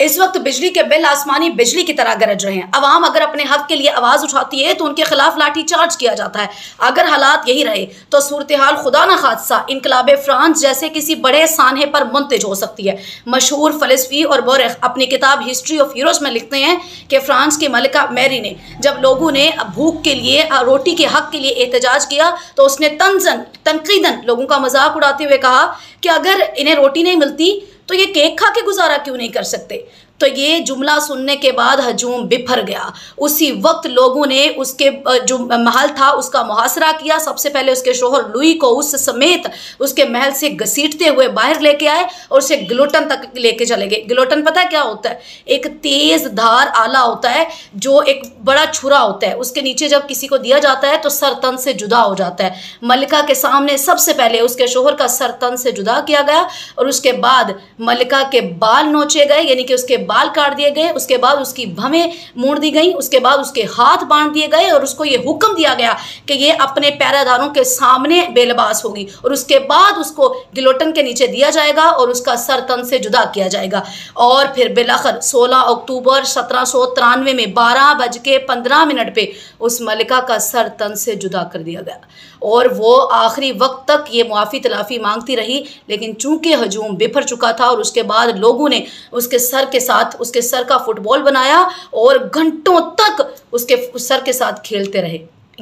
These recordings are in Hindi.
इस वक्त बिजली के बिल आसमानी बिजली की तरह गरज रहे हैं। अवाम अगर अपने हक के लिए आवाज उठाती है तो उनके खिलाफ लाठी चार्ज किया जाता है। अगर हालात यही रहे तो सूरत हाल खुदा न खादसा इनकलाब फ्रांस जैसे किसी बड़े सानहे पर मुंतज हो सकती है। मशहूर फलसफी और बोरेख अपनी किताब हिस्ट्री ऑफ हीरोज में लिखते हैं कि फ्रांस की मलिका मैरी ने जब लोगों ने भूख के लिए, रोटी के हक के लिए एहतजाज किया तो उसने तनकीदन लोगों का मजाक उड़ाते हुए कहा कि अगर इन्हें रोटी नहीं मिलती तो ये केक खा के गुजारा क्यों नहीं कर सकते। तो ये जुमला सुनने के बाद हजूम बिफर गया। उसी वक्त लोगों ने उसके जो महल था उसका मुहासरा किया। सबसे पहले उसके शोहर लुई को उस समेत उसके महल से घसीटते हुए बाहर लेके आए और उसे गिलोटन तक लेके चले गए। गिलोटन पता है क्या होता है? एक तेज धार आला होता है जो एक बड़ा छुरा होता है, उसके नीचे जब किसी को दिया जाता है तो सर तन से जुदा हो जाता है। मलिका के सामने सबसे पहले उसके शोहर का सर तन से जुदा किया गया और उसके बाद मलिका के बाल नोचे गए, यानी कि उसके बाल काट दिए गए। उसके बाद उसकी भवें मोड़ दी गई। उसके बाद उसके हाथ बांध दिए गए और उसको ये हुक्म दिया गया कि ये अपने पैरादारों के सामने बेलबास होगी और उसके बाद उसको गिलोटन के नीचे दिया जाएगा और उसका सर तन से जुदा किया जाएगा। और फिर बिलाखिर 16 अक्टूबर 1793 में 12:15 पे उस मलिका का सर तन से जुदा कर दिया गया और वो आखिरी वक्त तक ये मुआफ़ी तलाफ़ी मांगती रही। लेकिन चूंकि हजूम बिफर चुका था और उसके बाद लोगों ने उसके सर के साथ उसके सर का फुटबॉल बनाया और घंटों तक उसके सर के साथ खेलते रहे।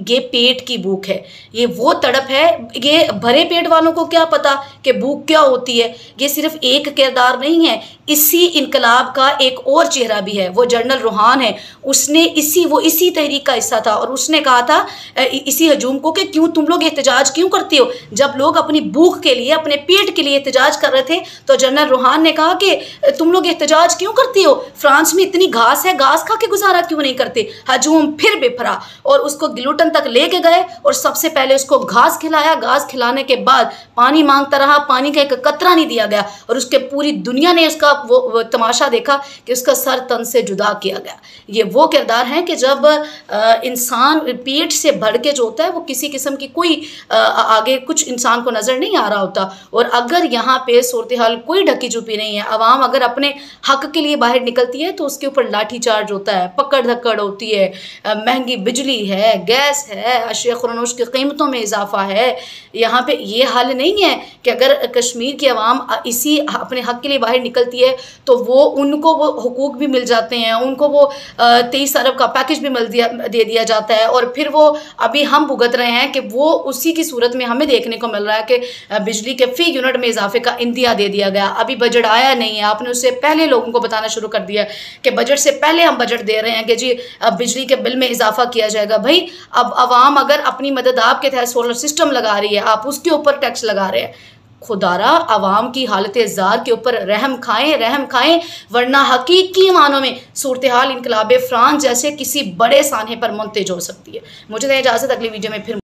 ये पेट की भूख है, ये वो तड़प है। ये भरे पेट वालों को क्या पता कि भूख क्या होती है। ये सिर्फ एक किरदार नहीं है, इसी इनकलाब का एक और चेहरा भी है। वो जनरल रूहान है, उसने इसी तहरीक का हिस्सा था और उसने कहा था इसी हजूम को कि क्यों तुम लोग एहतजाज क्यों करते हो। जब लोग अपनी भूख के लिए, अपने पेट के लिए एहतजाज कर रहे थे तो जनरल रूहान ने कहा कि तुम लोग एहतजाज क्यों करते हो, फ्रांस में इतनी घास है, घास खा के गुजारा क्यों नहीं करते। हजूम फिर बिफरा और उसको गिलोटन तक लेके गए और सबसे पहले उसको घास खिलाया। घास खिलाने के बाद पानी मांगता रहा, पानी का एक कतरा नहीं दिया गया और उसके पूरी दुनिया ने उसका वो तमाशा देखा कि उसका सर तन से जुदा किया गया। ये वो किरदार हैं कि जब इंसान पेट से भर के जो होता है वो किसी किस्म की कोई आगे कुछ इंसान को नज़र नहीं आ रहा होता। और अगर यहाँ पे सूरत हाल कोई ढकी छुपी नहीं है, आवाम अगर अपने हक के लिए बाहर निकलती है तो उसके ऊपर लाठी चार्ज होता है, पकड़ धक्कड़ होती है, महंगी बिजली है, गैस है, अशिया खुरानोश की कीमतों में इजाफा है। यहाँ पे ये हाल नहीं है कि अगर कश्मीर की आवाम इसी अपने हक के लिए बाहर निकलती है तो उनको वो हुकूक भी मिल जाते हैं, उनको वो 23 अरब का पैकेज भी दे दिया जाता है। और फिर वो अभी हम भुगत रहे हैं कि वो उसी की सूरत में हमें देखने को मिल रहा है कि बिजली के फ़ी यूनिट में इजाफे का इंदिया दे दिया गया। अभी बजट आया नहीं है, आपने उससे पहले लोगों को बताना शुरू कर दिया कि बजट से पहले हम बजट दे रहे हैं कि जी बिजली के बिल में इजाफा किया जाएगा। भाई अब अवाम अगर अपनी मदद आपके तहत सोलर सिस्टम लगा रही है, आप उसके ऊपर टैक्स लगा रहे हैं। खुदारा अवाम की हालत ज़ार के ऊपर रहम खाएं, वरना हकीकी मानों में सूरत हाल इनकलाब फ्रांस जैसे किसी बड़े सानहे पर मुंतज हो सकती है। मुझे इजाज़त, अगली वीडियो में फिर